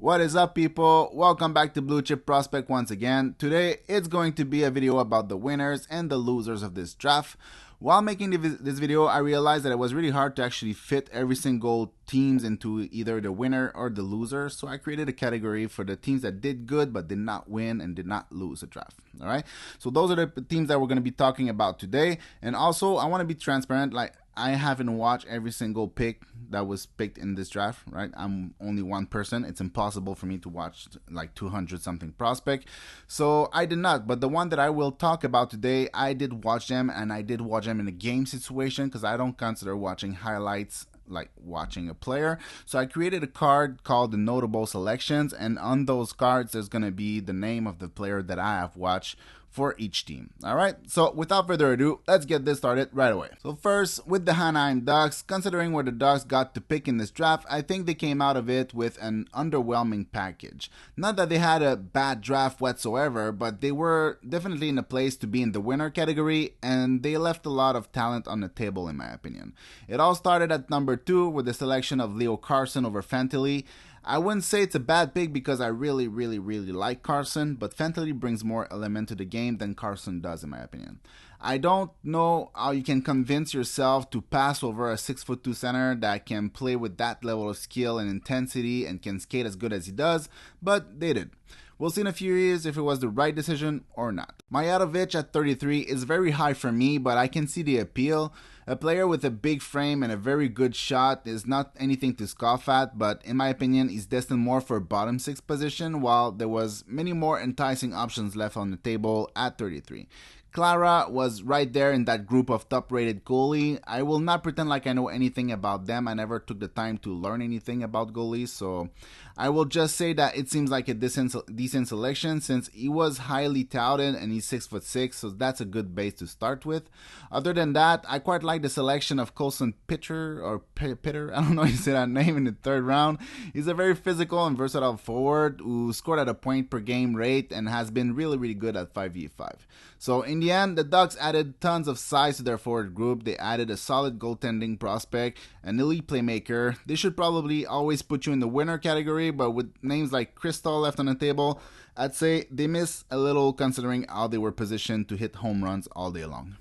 What is up, people? Welcome back to Blue Chip Prospect once again. Today it's going to be a video about the winners and the losers of this draft. While making this video, I realized that it was really hard to actually fit every single teams into either the winner or the loser, so I created a category for the teams that did good but did not win and did not lose a draft. Alright, so those are the teams that we're going to be talking about today. And also, I want to be transparent, like I haven't watched every single pick that was picked in this draft, right? I'm only one person. It's impossible for me to watch like 200 something prospect. So I did not, but the one that I will talk about today, I did watch them, and I did watch them in a game situation because I don't consider watching highlights like watching a player. So I created a card called the notable selections, and on those cards there's going to be the name of the player that I have watched for each team. Alright, so without further ado, let's get this started right away. So first, with the Anaheim Ducks, considering where the Ducks got to pick in this draft, I think they came out of it with an underwhelming package. Not that they had a bad draft whatsoever, but they were definitely in a place to be in the winner category, and they left a lot of talent on the table in my opinion. It all started at number 2 with the selection of Leo Carlsson over Fantilli. I wouldn't say it's a bad pick because I really like Carlsson, but Fantilli brings more element to the game than Carlsson does in my opinion. I don't know how you can convince yourself to pass over a 6'2" center that can play with that level of skill and intensity and can skate as good as he does, but they did. We'll see in a few years if it was the right decision or not. Mijatovic at 33 is very high for me, but I can see the appeal. A player with a big frame and a very good shot is not anything to scoff at, but in my opinion, he's destined more for a bottom 6 position, while there was many more enticing options left on the table at 33. Clara was right there in that group of top-rated goalie. I will not pretend like I know anything about them. I never took the time to learn anything about goalies, so I will just say that it seems like a decent selection since he was highly touted and he's 6'6", so that's a good base to start with. Other than that, I quite like the selection of Colson Pitter, I don't know how you say that name, in the 3rd round. He's a very physical and versatile forward who scored at a point per game rate and has been really good at 5v5. So in the end, the Ducks added tons of size to their forward group. They added a solid goaltending prospect, an elite playmaker. They should probably always put you in the winner category, but with names like Crystal left on the table, I'd say they miss a little considering how they were positioned to hit home runs all day long.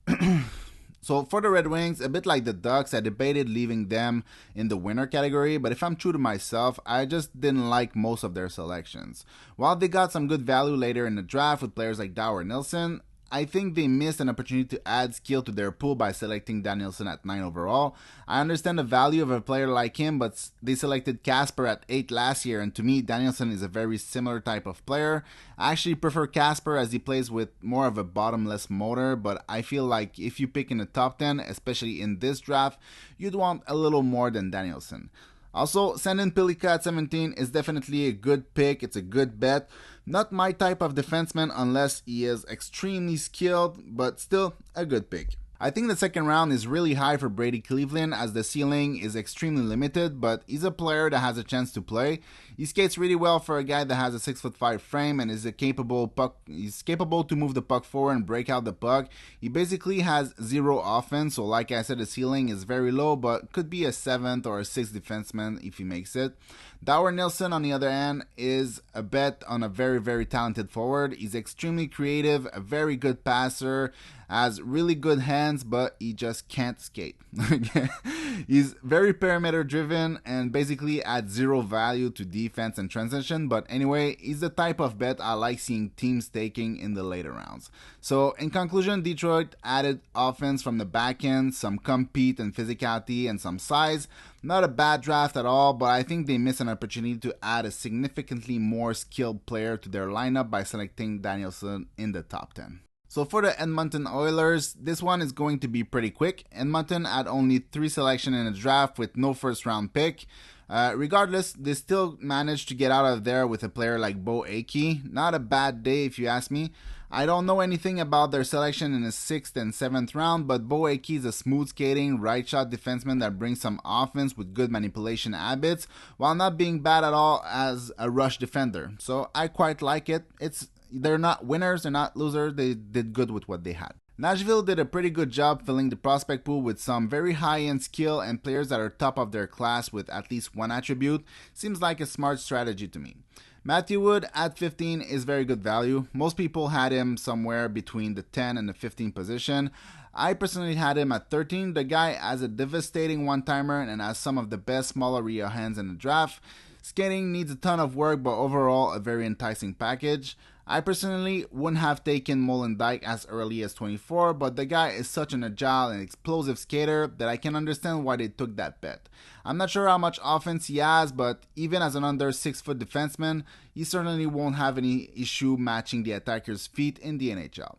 So for the Red Wings, a bit like the Ducks, I debated leaving them in the winner category, but if I'm true to myself, I just didn't like most of their selections. While they got some good value later in the draft with players like Dower Nilsson, I think they missed an opportunity to add skill to their pool by selecting Danielson at 9 overall. I understand the value of a player like him, but they selected Casper at 8 last year, and to me, Danielson is a very similar type of player. I actually prefer Casper as he plays with more of a bottomless motor, but I feel like if you pick in the top 10, especially in this draft, you'd want a little more than Danielson. Also, Sandin Pellikka at 17 is definitely a good pick. It's a good bet. Not my type of defenseman unless he is extremely skilled, but still a good pick. I think the 2nd round is really high for Brady Cleveland as the ceiling is extremely limited, but he's a player that has a chance to play. He skates really well for a guy that has a 6'5" frame and is he's capable to move the puck forward and break out the puck. He basically has zero offense, so like I said, the ceiling is very low, but could be a 7th or a 6th defenseman if he makes it. Dower Nilsson, on the other hand, is a bet on a very talented forward. He's extremely creative, a very good passer, has really good hands, but he just can't skate. He's very perimeter driven and basically adds zero value to defense and transition, but anyway, he's the type of bet I like seeing teams taking in the later rounds. So in conclusion, Detroit added offense from the back end, some compete and physicality, and some size. Not a bad draft at all, but I think they missed an opportunity to add a significantly more skilled player to their lineup by selecting Danielson in the top 10. So for the Edmonton Oilers, this one is going to be pretty quick. Edmonton had only 3 selections in the draft with no 1st round pick. Regardless, they still managed to get out of there with a player like Bo Akey. Not a bad day if you ask me. I don't know anything about their selection in the 6th and 7th round, but Bo Akey is a smooth skating, right shot defenseman that brings some offense with good manipulation habits, while not being bad at all as a rush defender. So I quite like it. They're not winners, they're not losers, they did good with what they had. Nashville did a pretty good job filling the prospect pool with some very high-end skill and players that are top of their class with at least one attribute. Seems like a smart strategy to me. Matthew Wood at 15 is very good value. Most people had him somewhere between the 10 and the 15 position. I personally had him at 13. The guy has a devastating one-timer and has some of the best small area hands in the draft. Skating needs a ton of work, but overall a very enticing package. I personally wouldn't have taken Molendyk as early as 24, but the guy is such an agile and explosive skater that I can understand why they took that bet. I'm not sure how much offense he has, but even as an under 6-foot defenseman, he certainly won't have any issue matching the attacker's feet in the NHL.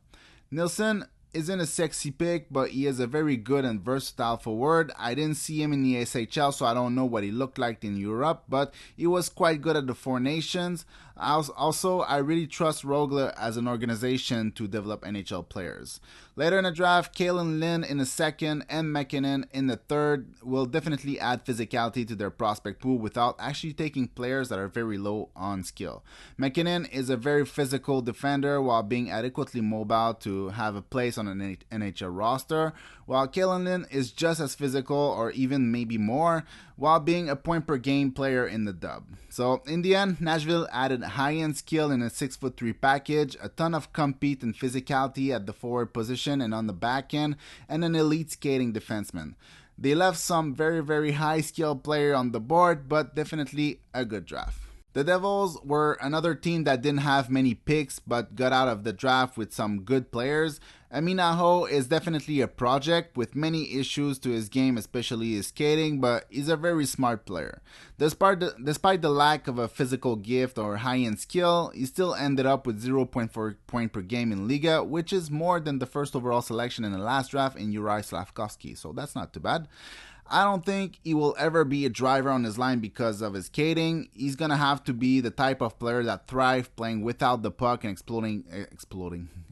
Nilsson isn't a sexy pick, but he is a very good and versatile forward. I didn't see him in the SHL, so I don't know what he looked like in Europe, but he was quite good at the Four Nations. Also, I really trust Rögle as an organization to develop NHL players. Later in the draft, Kalen Lynn in the second and McKinnon in the third will definitely add physicality to their prospect pool without actually taking players that are very low on skill. McKinnon is a very physical defender while being adequately mobile to have a place on an NHL roster, while Kalen Lynn is just as physical or even maybe more while being a point per game player in the dub. So in the end, Nashville added high-end skill in a 6'3" package, a ton of compete and physicality at the forward position and on the back end, and an elite skating defenseman. They left some very high skill player on the board, but definitely a good draft. The Devils were another team that didn't have many picks but got out of the draft with some good players. Amin Aho is definitely a project with many issues to his game, especially his skating, but he's a very smart player. Despite the lack of a physical gift or high-end skill, he still ended up with 0.4 point per game in Liga, which is more than the first overall selection in the last draft in Juraj Slafkovsky, so that's not too bad. I don't think he will ever be a driver on his line because of his skating. He's going to have to be the type of player that thrives playing without the puck and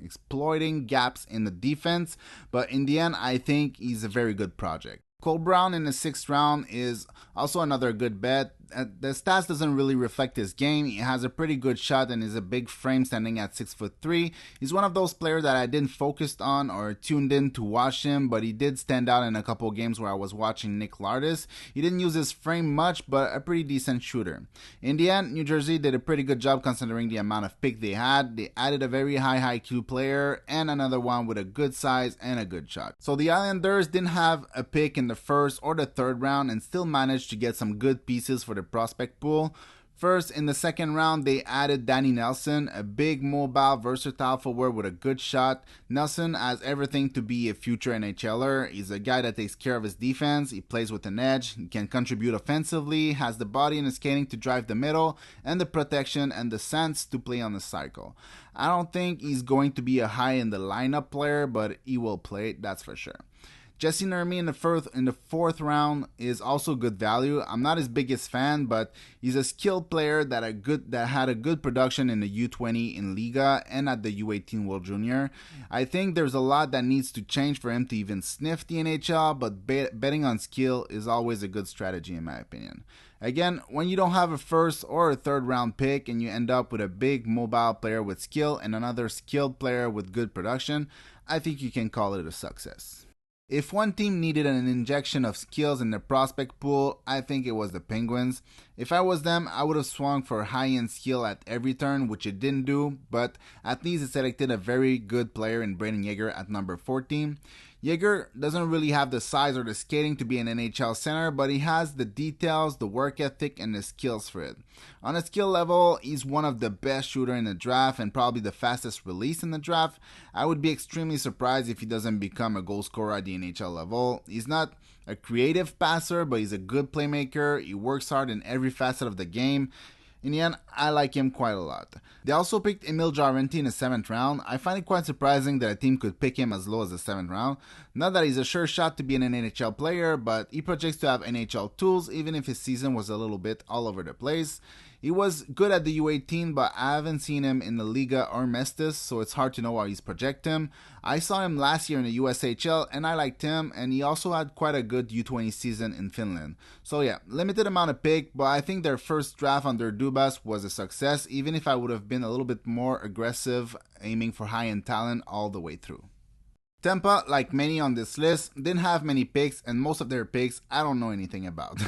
exploiting gaps in the defense. But in the end, I think he's a very good project. Cole Brown in the 6th round is also another good bet. The stats doesn't really reflect his game. He has a pretty good shot and is a big frame standing at 6'3". He's one of those players that I didn't focus on or tuned in to watch him, but he did stand out in a couple of games where I was watching Nick Lardis. He didn't use his frame much, but a pretty decent shooter. In the end, New Jersey did a pretty good job considering the amount of pick they had. They added a very high IQ player and another one with a good size and a good shot. So the Islanders didn't have a pick in the 1st or the 3rd round and still managed to get some good pieces for the prospect pool. First, in the 2nd round, they added Danny Nelson, a big, mobile, versatile forward with a good shot. Nelson has everything to be a future NHLer. He's a guy that takes care of his defense. He plays with an edge. He can contribute offensively, has the body and the skating to drive the middle, and the protection and the sense to play on the cycle. I don't think he's going to be a high in the lineup player, but he will play, that's for sure. Jesse Nermi in the 4th round is also good value. I'm not his biggest fan, but he's a skilled player that had a good production in the U20 in Liga and at the U18 World Junior. I think there's a lot that needs to change for him to even sniff the NHL, but betting on skill is always a good strategy in my opinion. Again, when you don't have a 1st or a 3rd round pick and you end up with a big mobile player with skill and another skilled player with good production, I think you can call it a success. If one team needed an injection of skills in their prospect pool, I think it was the Penguins. If I was them, I would have swung for high-end skill at every turn, which it didn't do, but at least it selected a very good player in Brayden Yager at number 14. Yager doesn't really have the size or the skating to be an NHL center, but he has the details, the work ethic, and the skills for it. On a skill level, he's one of the best shooters in the draft and probably the fastest release in the draft. I would be extremely surprised if he doesn't become a goal scorer at the NHL level. He's not a creative passer, but he's a good playmaker. He works hard in every facet of the game. In the end, I like him quite a lot. They also picked Emil Jarventy in the 7th round. I find it quite surprising that a team could pick him as low as the 7th round. Not that he's a sure shot to be an NHL player, but he projects to have NHL tools even if his season was a little bit all over the place. He was good at the U18, but I haven't seen him in the Liga or Mestis, so it's hard to know how he's project him. I saw him last year in the USHL, and I liked him, and he also had quite a good U20 season in Finland. So yeah, limited amount of pick, but I think their first draft under Dubas was a success, even if I would have been a little bit more aggressive, aiming for high-end talent all the way through. Tampa, like many on this list, didn't have many picks, and most of their picks I don't know anything about.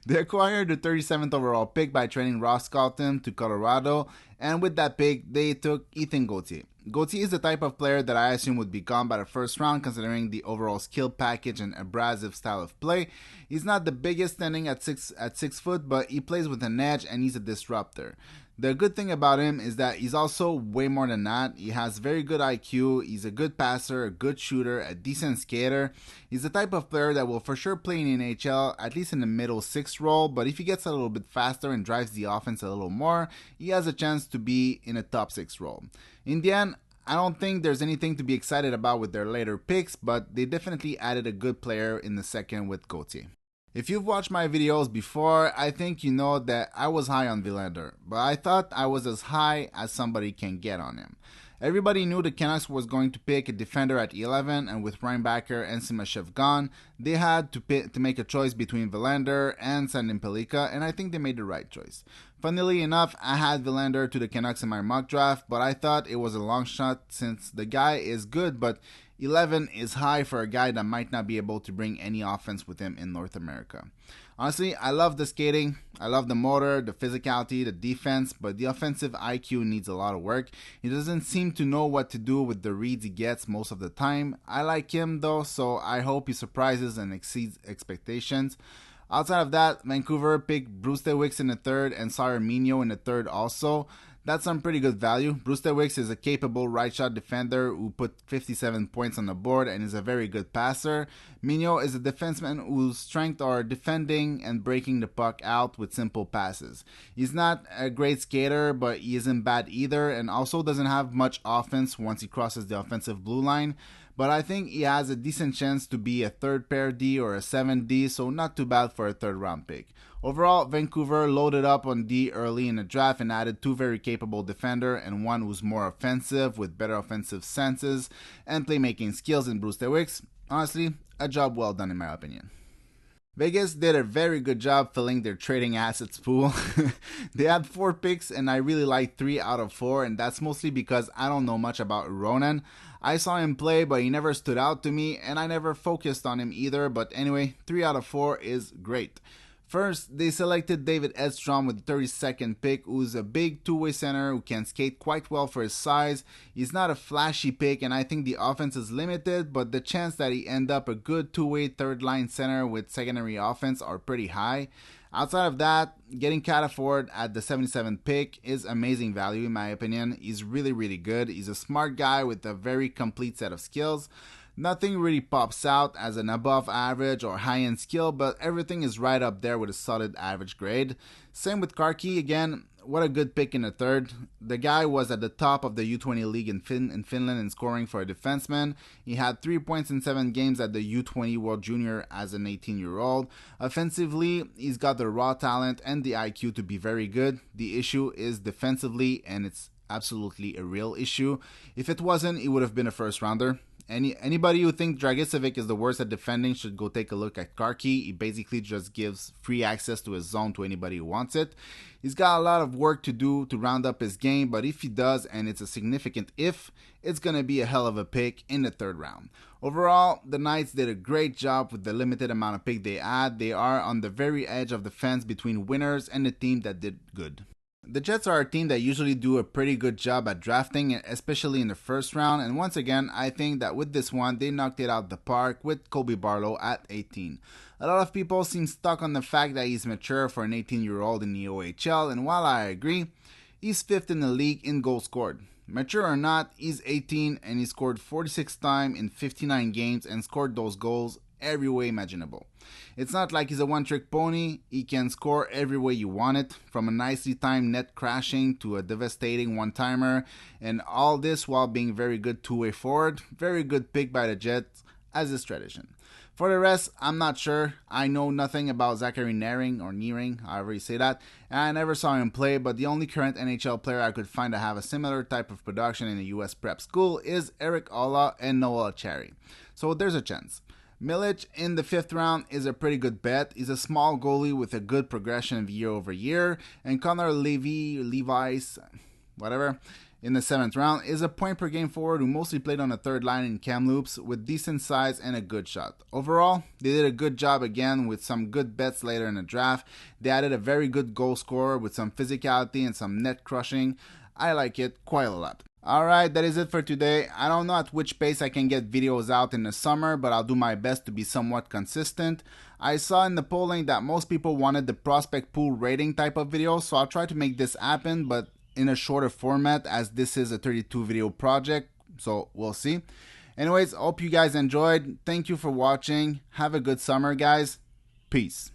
They acquired the 37th overall pick by trading Ross Colton to Colorado, and with that pick, they took Ethan Gauthier. Gauthier is the type of player that I assume would be gone by the first round, considering the overall skill package and abrasive style of play. He's not the biggest standing at 6 foot, but he plays with an edge and he's a disruptor. The good thing about him is that he's also way more than that. He has very good IQ, he's a good passer, a good shooter, a decent skater. He's the type of player that will for sure play in NHL, at least in the middle 6 role, but if he gets a little bit faster and drives the offense a little more, he has a chance to be in a top 6 role. In the end, I don't think there's anything to be excited about with their later picks, but they definitely added a good player in the second with Gauthier. If you've watched my videos before, I think you know that I was high on Villander, but I thought I was as high as somebody can get on him. Everybody knew the Canucks was going to pick a defender at 11, and with Reinbacher and Simashev gone, they had to make a choice between Villander and Sandin Pellikka, and I think they made the right choice. Funnily enough, I had Villander to the Canucks in my mock draft, but I thought it was a long shot since the guy is good, but 11 is high for a guy that might not be able to bring any offense with him in North America. Honestly, I love the skating, I love the motor, the physicality, the defense, but the offensive IQ needs a lot of work. He doesn't seem to know what to do with the reads he gets most of the time. I like him though, so I hope he surprises and exceeds expectations. Outside of that, Vancouver picked Brewster Wicks in the third and Sawyer Minio in the third also. That's some pretty good value. Brewster Wicks is a capable right shot defender who put 57 points on the board and is a very good passer. Minio is a defenseman whose strengths are defending and breaking the puck out with simple passes. He's not a great skater, but he isn't bad either, and also doesn't have much offense once he crosses the offensive blue line. But I think he has a decent chance to be a third pair D or a 7D, so not too bad for a third round pick. Overall, Vancouver loaded up on D early in the draft and added 2 very capable defenders and one who's more offensive with better offensive senses and playmaking skills in Brewster Wicks. Honestly, a job well done in my opinion. Vegas did a very good job filling their trading assets pool. They had 4 picks and I really like 3 out of 4, and that's mostly because I don't know much about Ronan. I saw him play, but he never stood out to me and I never focused on him either, but anyway, 3 out of 4 is great. First, they selected David Edstrom with the 32nd pick, who's a big two-way center who can skate quite well for his size. He's not a flashy pick, and I think the offense is limited, but the chance that he end up a good two-way third-line center with secondary offense are pretty high. Outside of that, getting Cataford at the 77th pick is amazing value in my opinion. He's really good. He's a smart guy with a very complete set of skills. Nothing really pops out as an above average or high-end skill, but everything is right up there with a solid average grade. Same with Karki, again, what a good pick in the third. The guy was at the top of the U20 league in Finland in scoring for a defenseman. He had 3 points in 7 games at the U20 World Junior as an 18-year-old. Offensively, he's got the raw talent and the IQ to be very good. The issue is defensively, and it's absolutely a real issue. If it wasn't, he would have been a first rounder. Anybody who thinks Dragicevic is the worst at defending should go take a look at Karki. He basically just gives free access to his zone to anybody who wants it. He's got a lot of work to do to round up his game, but if he does, and it's a significant if, it's going to be a hell of a pick in the third round. Overall, the Knights did a great job with the limited amount of pick they had. They are on the very edge of the fence between winners and the team that did good. The Jets are a team that usually do a pretty good job at drafting, especially in the first round, and once again, I think that with this one, they knocked it out the park with Colby Barlow at 18. A lot of people seem stuck on the fact that he's mature for an 18-year-old in the OHL, and while I agree, he's 5th in the league in goals scored. Mature or not, he's 18 and he scored 46 times in 59 games and scored those goals every way imaginable. It's not like he's a one-trick pony. He can score every way you want it, from a nicely timed net crashing to a devastating one-timer, and all this while being very good two-way forward. Very good pick by the Jets, as is tradition. For the rest, I'm not sure. I know nothing about Zachary Nearing, however you say that, and I never saw him play, but the only current NHL player I could find to have a similar type of production in a US prep school is Eric Ola and Noel Cherry. So there's a chance. Milic in the 5th round is a pretty good bet. He's a small goalie with a good progression year over year, and Connor Levi's whatever, in the 7th round, is a point per game forward who mostly played on the 3rd line in Kamloops with decent size and a good shot. Overall, they did a good job again with some good bets later in the draft. They added a very good goal scorer with some physicality and some net crushing. I like it quite a lot. Alright, that is it for today. I don't know at which pace I can get videos out in the summer, but I'll do my best to be somewhat consistent. I saw in the polling that most people wanted the prospect pool rating type of video, so I'll try to make this happen, but in a shorter format as this is a 32 video project, so we'll see. Anyways, hope you guys enjoyed. Thank you for watching. Have a good summer, guys. Peace.